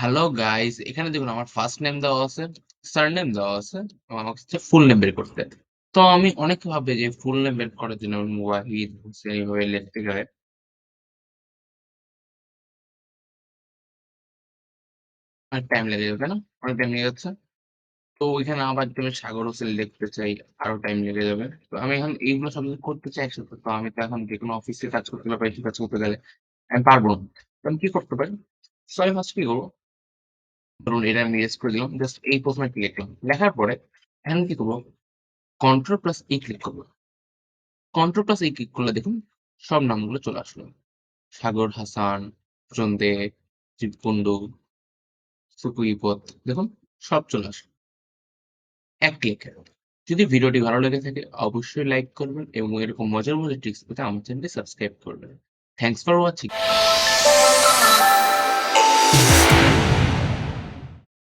Hello guys, এখানে দেখুন আমার ফার্স্ট নেম দেওয়া আছে, সারনেম দেওয়া আছে এবং আমাকে হচ্ছে ফুল নেম বের করতে। তো আমি অনেকে ভাবে যে ফুল নেম বের করার জন্য ওয়াহিদ হোসেন এভাবে লিখতে গেলে অনেক টাইম লেগে যাবে, তাই না? অনেক টাইম লেগে যাচ্ছে। তো ওইখানে আবার যদি আমি সাগর হোসেন লিখতে চাই, আরো টাইম লেগে যাবে। তো আমি এখন এইগুলো সব কিছু করতে চাই একসাথে। তো আমি তো এখন যেকোনো অফিসে কাজ করতে গেলে বা এসব কাজ করতে গেলে আমি পারবো না। তো আমি কি করতে পারি? সো আমি ফার্স্ট কি করবো? ধরুন এটা আমি এরেজ করে দিলাম। জাস্ট এই ১ম এ লিখলাম। লেখার পরে এখন কি করবো? কন্ট্রোল প্লাস ই ক্লিক করব। কন্ট্রোল প্লাস ই ক্লিক করলে দেখুন সব নামগুলো চলে আসলো। সাগর হাসান, চন্দে, জীবকুন্ডু, সুকুইপথ দেখুন সব চলে আসলো এক ক্লিকে। যদি ভিডিওটি ভালো লেগে থাকে অবশ্যই লাইক করবেন এবং এরকম মজার ট্রিক্স পেতে আমার চ্যানেলটি সাবস্ক্রাইব করবেন। Thanks for watching.